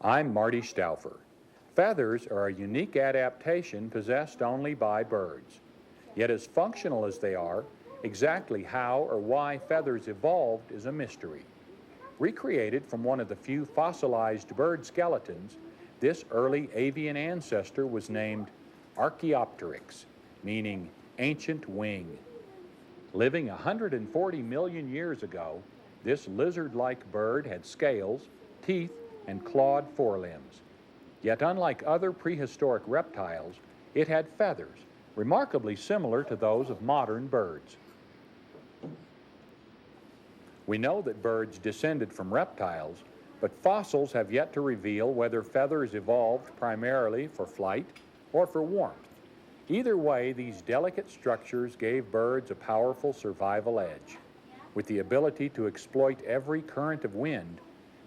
I'm Marty Stauffer. Feathers are a unique adaptation possessed only by birds. Yet as functional as they are, exactly how or why feathers evolved is a mystery. Recreated from one of the few fossilized bird skeletons, this early avian ancestor was named Archaeopteryx, meaning ancient wing. Living 140 million years ago, this lizard-like bird had scales, teeth, and clawed forelimbs. Yet unlike other prehistoric reptiles, it had feathers, remarkably similar to those of modern birds. We know that birds descended from reptiles, but fossils have yet to reveal whether feathers evolved primarily for flight or for warmth. Either way, these delicate structures gave birds a powerful survival edge. With the ability to exploit every current of wind,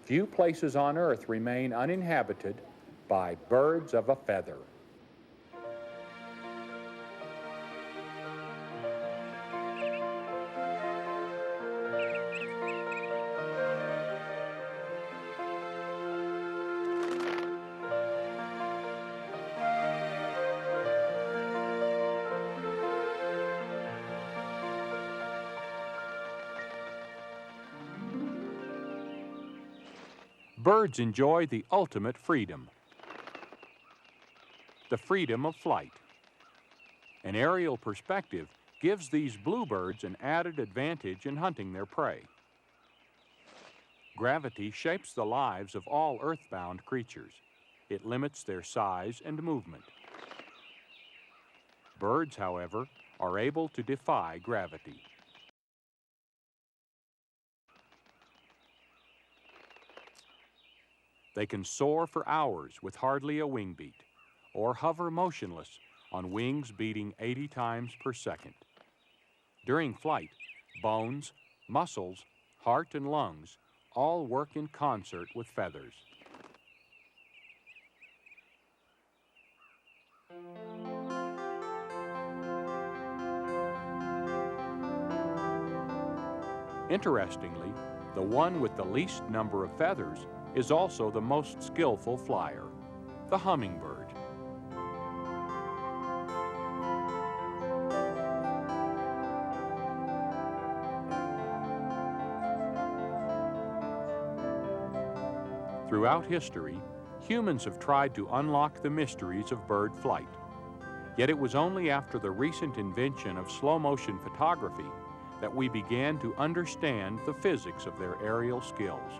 few places on Earth remain uninhabited by birds of a feather. Birds enjoy the ultimate freedom, the freedom of flight. An aerial perspective gives these bluebirds an added advantage in hunting their prey. Gravity shapes the lives of all earthbound creatures. It limits their size and movement. Birds, however, are able to defy gravity. They can soar for hours with hardly a wing beat, or hover motionless on wings beating 80 times per second. During flight, bones, muscles, heart, and lungs all work in concert with feathers. Interestingly, the one with the least number of feathers is also the most skillful flyer, the hummingbird. Throughout history, humans have tried to unlock the mysteries of bird flight. Yet it was only after the recent invention of slow-motion photography that we began to understand the physics of their aerial skills.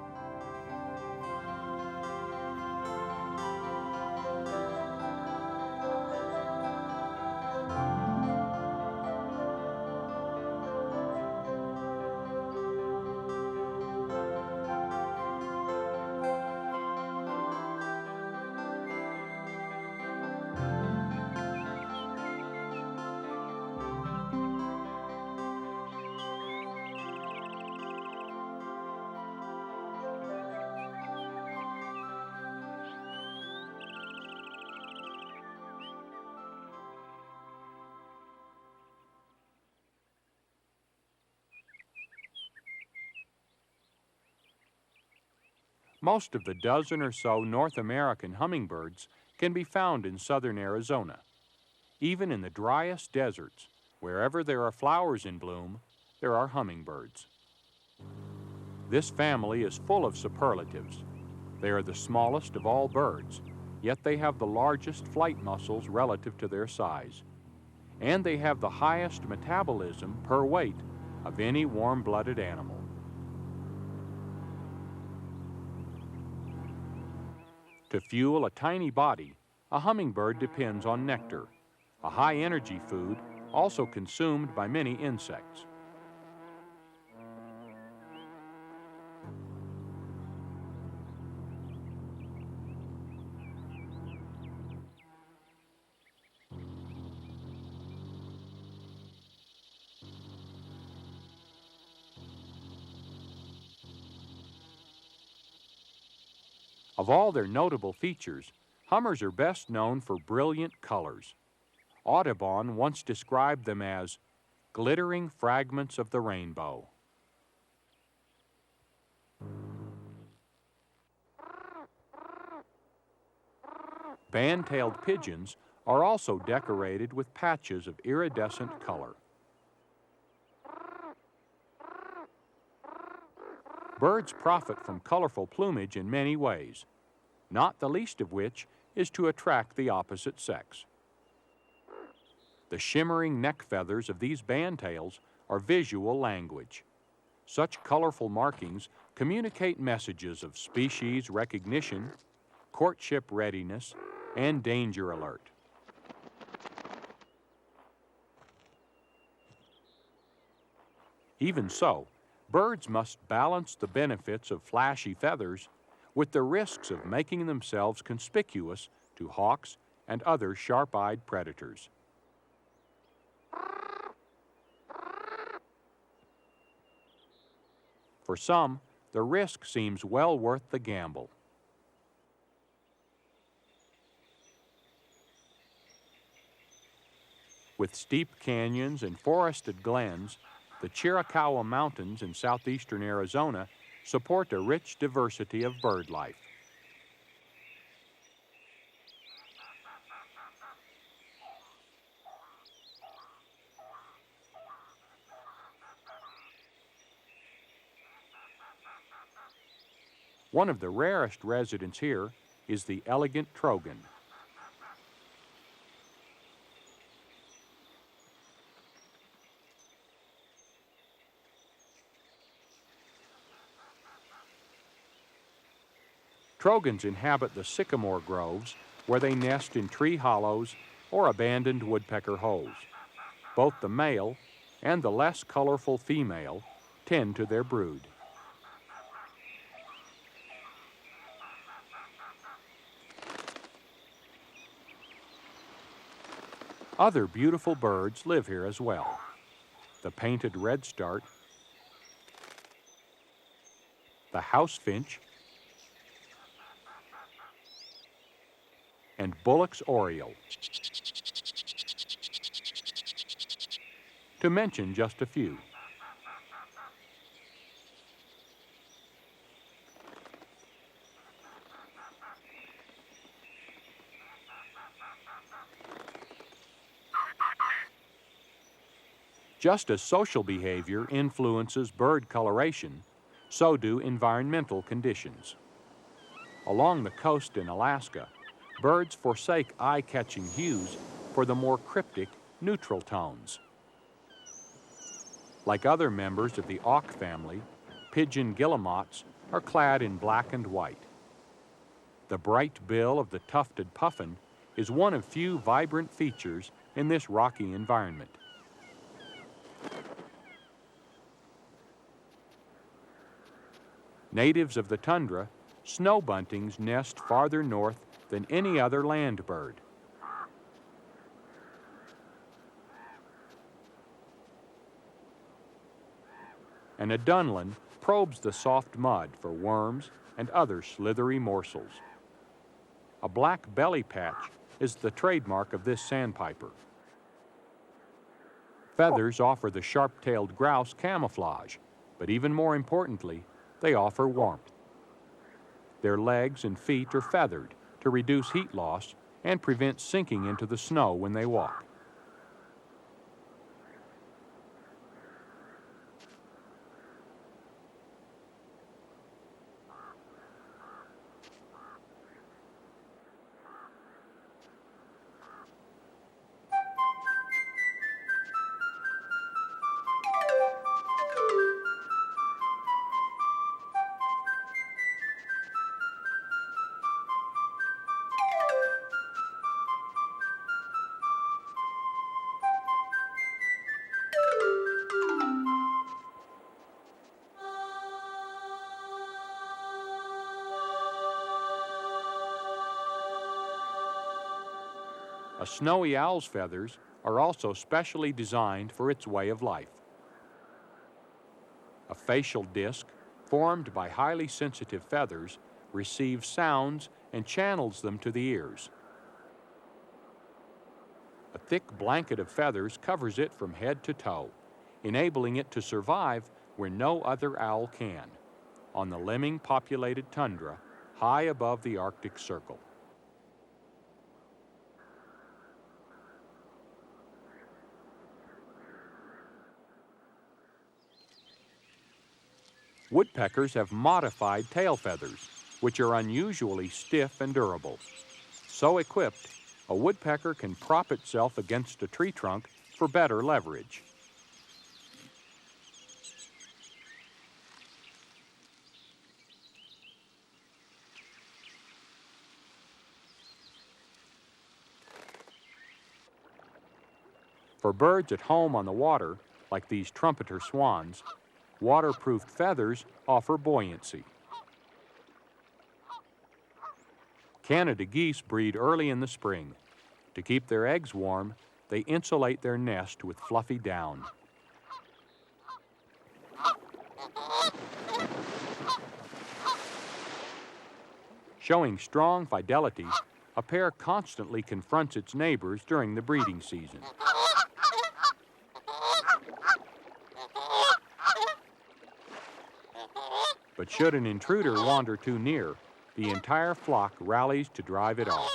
Most of the dozen or so North American hummingbirds can be found in southern Arizona. Even in the driest deserts, wherever there are flowers in bloom, there are hummingbirds. This family is full of superlatives. They are the smallest of all birds, yet they have the largest flight muscles relative to their size. And they have the highest metabolism per weight of any warm-blooded animal. To fuel a tiny body, a hummingbird depends on nectar, a high-energy food also consumed by many insects. Of all their notable features, hummers are best known for brilliant colors. Audubon once described them as glittering fragments of the rainbow. Band-tailed pigeons are also decorated with patches of iridescent color. Birds profit from colorful plumage in many ways, not the least of which is to attract the opposite sex. The shimmering neck feathers of these bandtails are visual language. Such colorful markings communicate messages of species recognition, courtship readiness, and danger alert. Even so, birds must balance the benefits of flashy feathers with the risks of making themselves conspicuous to hawks and other sharp-eyed predators. For some, the risk seems well worth the gamble. With steep canyons and forested glens, the Chiricahua Mountains in southeastern Arizona support a rich diversity of bird life. One of the rarest residents here is the elegant trogon. Trogons inhabit the sycamore groves where they nest in tree hollows or abandoned woodpecker holes. Both the male and the less colorful female tend to their brood. Other beautiful birds live here as well. The painted redstart, the house finch, and Bullock's oriole, to mention just a few. Just as social behavior influences bird coloration, so do environmental conditions. Along the coast in Alaska, birds forsake eye-catching hues for the more cryptic, neutral tones. Like other members of the auk family, pigeon guillemots are clad in black and white. The bright bill of the tufted puffin is one of few vibrant features in this rocky environment. Natives of the tundra, snow buntings nest farther north than any other land bird. And a dunlin probes the soft mud for worms and other slithery morsels. A black belly patch is the trademark of this sandpiper. Feathers offer the sharp-tailed grouse camouflage, but even more importantly, they offer warmth. Their legs and feet are feathered to reduce heat loss and prevent sinking into the snow when they walk. A snowy owl's feathers are also specially designed for its way of life. A facial disc, formed by highly sensitive feathers, receives sounds and channels them to the ears. A thick blanket of feathers covers it from head to toe, enabling it to survive where no other owl can, on the lemming-populated tundra, high above the Arctic Circle. Woodpeckers have modified tail feathers, which are unusually stiff and durable. So equipped, a woodpecker can prop itself against a tree trunk for better leverage. For birds at home on the water, like these trumpeter swans, waterproofed feathers offer buoyancy. Canada geese breed early in the spring. To keep their eggs warm, they insulate their nest with fluffy down. Showing strong fidelity, a pair constantly confronts its neighbors during the breeding season. But should an intruder wander too near, the entire flock rallies to drive it off.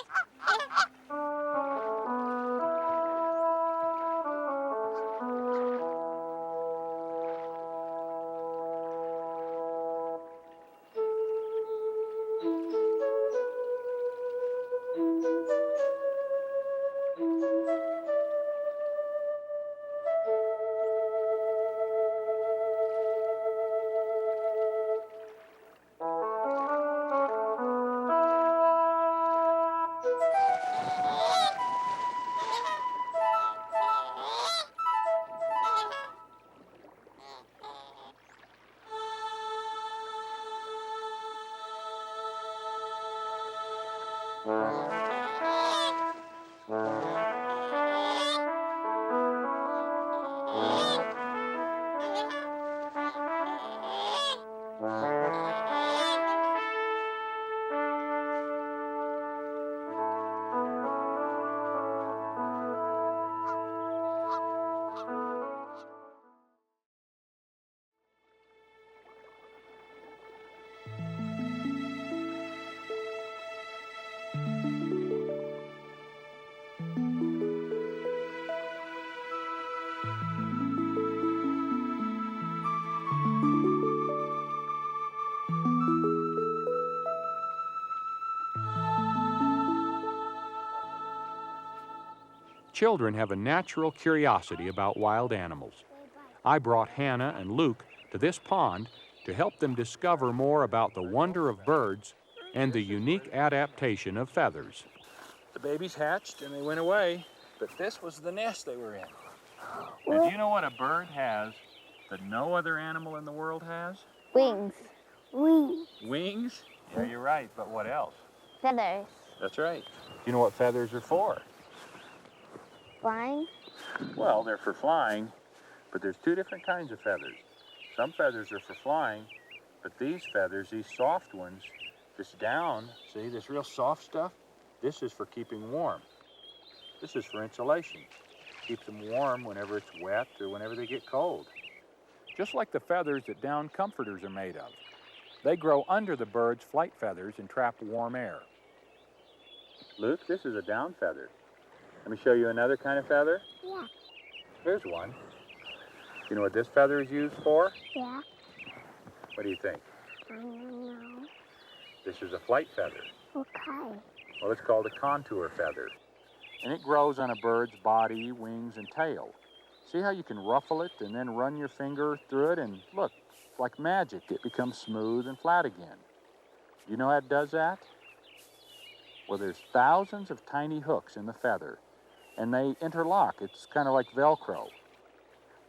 Children have a natural curiosity about wild animals. I brought Hannah and Luke to this pond to help them discover more about the wonder of birds and the unique adaptation of feathers. The babies hatched and they went away, but this was the nest they were in. Now, do you know what a bird has that no other animal in the world has? Wings. Wings. Wings? Yeah, you're right, but what else? Feathers. That's right. Do you know what feathers are for? Flying. Well, they're for flying, but there's two different kinds of feathers. Some feathers are for flying, but these feathers, these soft ones, this down, see, this real soft stuff, this is for keeping warm. This is for insulation. Keeps them warm whenever it's wet or whenever they get cold. Just like the feathers that down comforters are made of. They grow under the bird's flight feathers and trap warm air. Luke, this is a down feather. Let me show you another kind of feather. Yeah. Here's one. You know what this feather is used for? Yeah. What do you think? I don't know. This is a flight feather. Okay. Well, it's called a contour feather. And it grows on a bird's body, wings, and tail. See how you can ruffle it and then run your finger through it and look, it's like magic. It becomes smooth and flat again. You know how it does that? Well, there's thousands of tiny hooks in the feather, and they interlock. It's kind of like Velcro.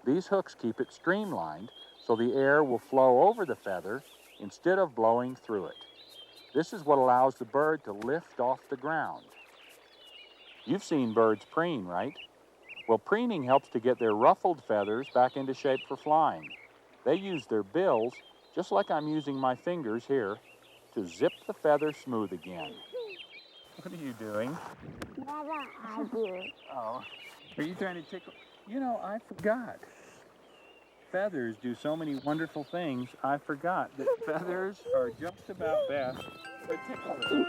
These hooks keep it streamlined so the air will flow over the feather instead of blowing through it. This is what allows the bird to lift off the ground. You've seen birds preen, right? Well, preening helps to get their ruffled feathers back into shape for flying. They use their bills, just like I'm using my fingers here, to zip the feather smooth again. What are you doing? Dada, I do. Oh, are you trying to tickle? You know, I forgot. Feathers do so many wonderful things, I forgot that feathers are just about best for tickling.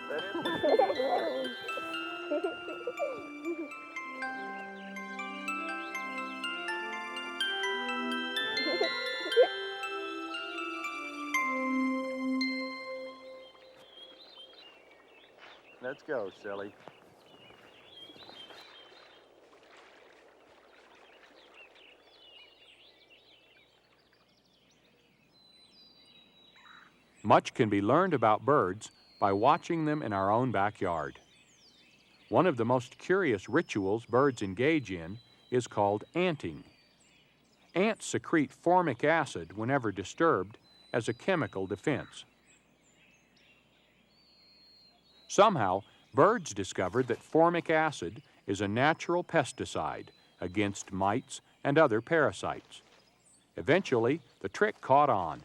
That is Let's go, silly. Much can be learned about birds by watching them in our own backyard. One of the most curious rituals birds engage in is called anting. Ants secrete formic acid whenever disturbed as a chemical defense. Somehow, birds discovered that formic acid is a natural pesticide against mites and other parasites. Eventually, the trick caught on.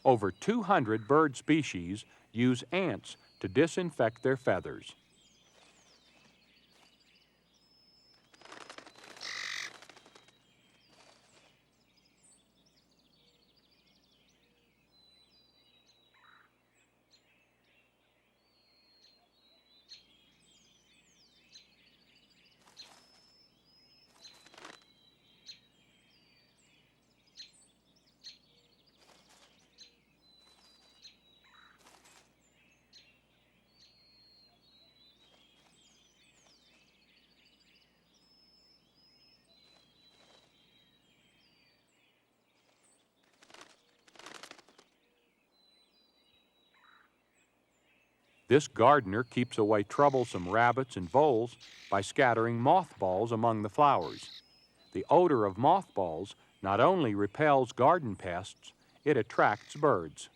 Over 200 bird species use ants to disinfect their feathers. This gardener keeps away troublesome rabbits and voles by scattering mothballs among the flowers. The odor of mothballs not only repels garden pests, it attracts birds.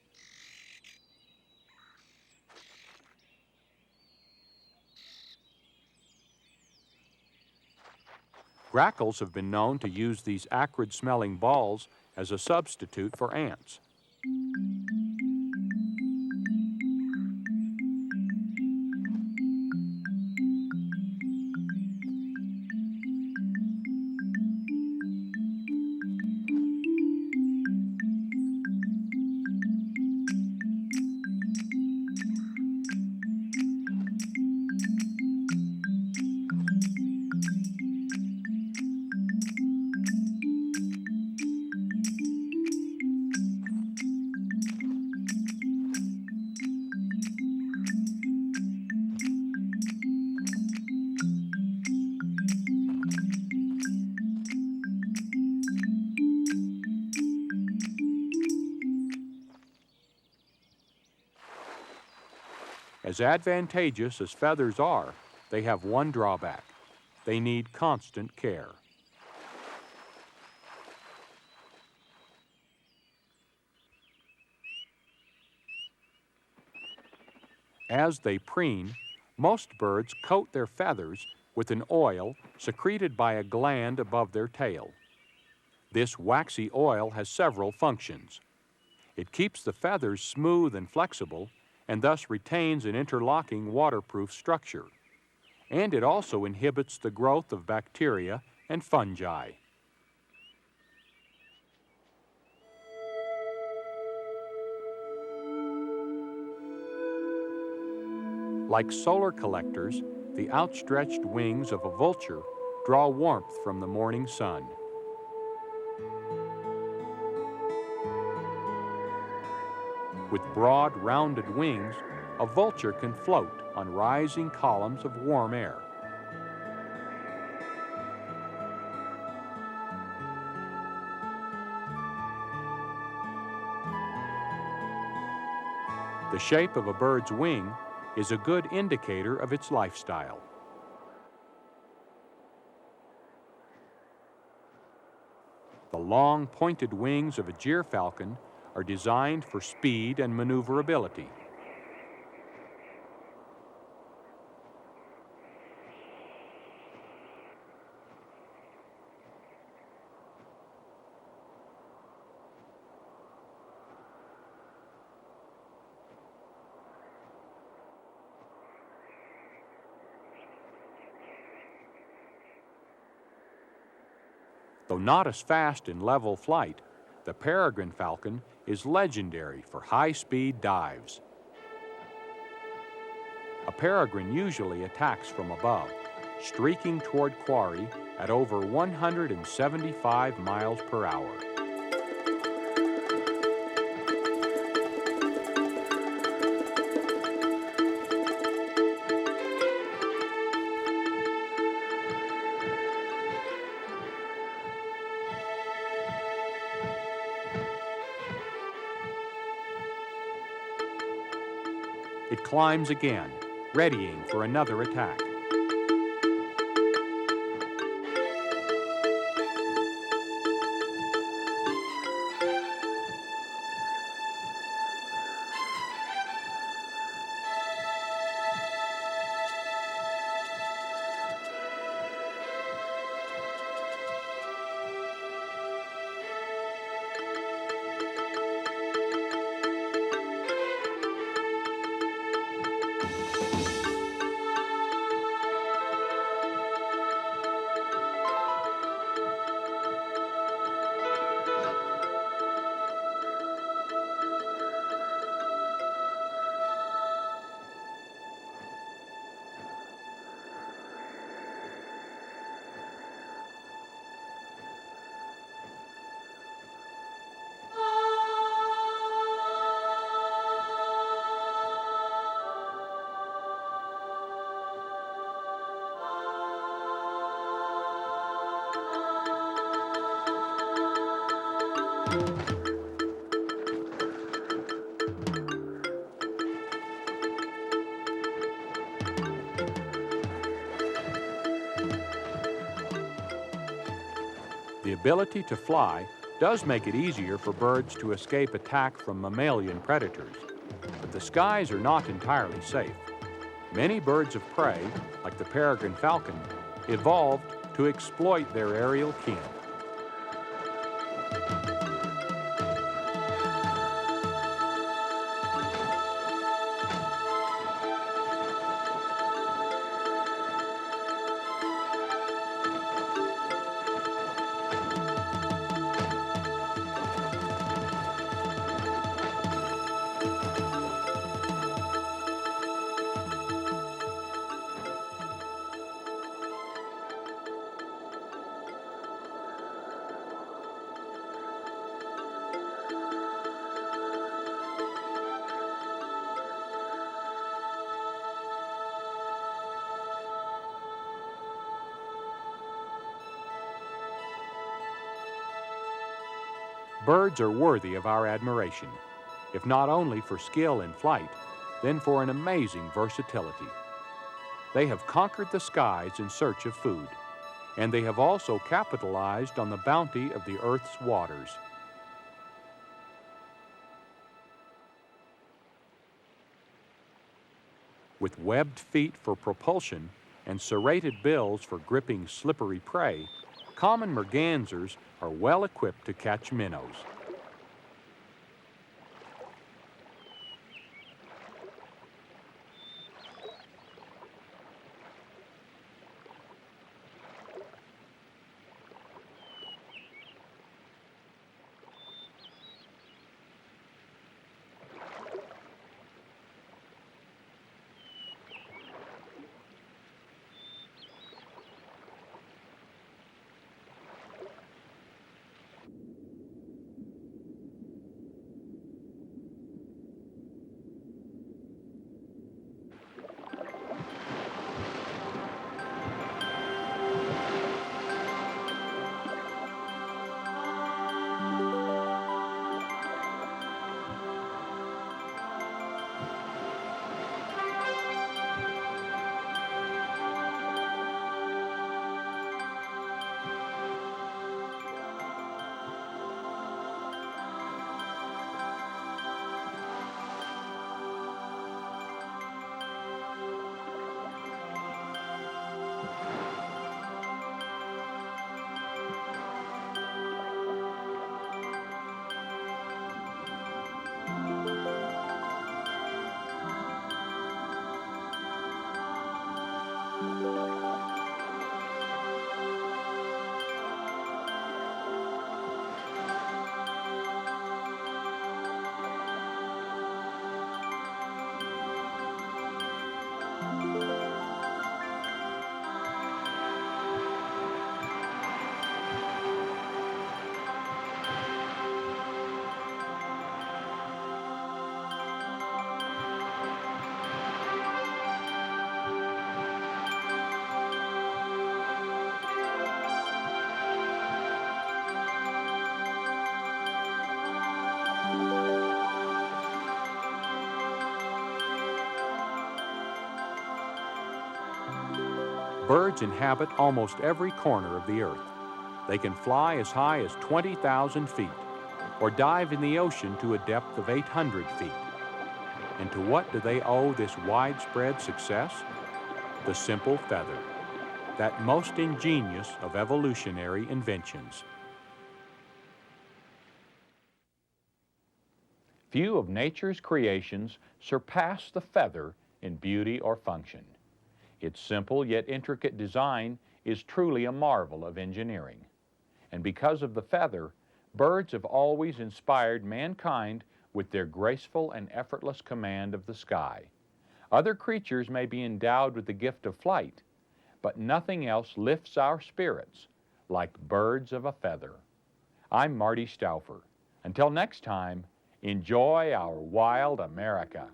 Grackles have been known to use these acrid-smelling balls as a substitute for ants. As advantageous as feathers are, they have one drawback. They need constant care. As they preen, most birds coat their feathers with an oil secreted by a gland above their tail. This waxy oil has several functions. It keeps the feathers smooth and flexible and thus retains an interlocking waterproof structure. And it also inhibits the growth of bacteria and fungi. Like solar collectors, the outstretched wings of a vulture draw warmth from the morning sun. With broad, rounded wings, a vulture can float on rising columns of warm air. The shape of a bird's wing is a good indicator of its lifestyle. The long, pointed wings of a gyrfalcon are designed for speed and maneuverability. Though not as fast in level flight, the peregrine falcon is legendary for high-speed dives. A peregrine usually attacks from above, streaking toward quarry at over 175 miles per hour. It climbs again, readying for another attack. The ability to fly does make it easier for birds to escape attack from mammalian predators, but the skies are not entirely safe. Many birds of prey, like the peregrine falcon, evolved to exploit their aerial kin. Birds are worthy of our admiration, if not only for skill in flight, then for an amazing versatility. They have conquered the skies in search of food, and they have also capitalized on the bounty of the Earth's waters. With webbed feet for propulsion and serrated bills for gripping slippery prey, common mergansers are well equipped to catch minnows. Birds inhabit almost every corner of the earth. They can fly as high as 20,000 feet or dive in the ocean to a depth of 800 feet. And to what do they owe this widespread success? The simple feather, that most ingenious of evolutionary inventions. Few of nature's creations surpass the feather in beauty or function. Its simple yet intricate design is truly a marvel of engineering. And because of the feather, birds have always inspired mankind with their graceful and effortless command of the sky. Other creatures may be endowed with the gift of flight, but nothing else lifts our spirits like birds of a feather. I'm Marty Stauffer. Until next time, enjoy our wild America.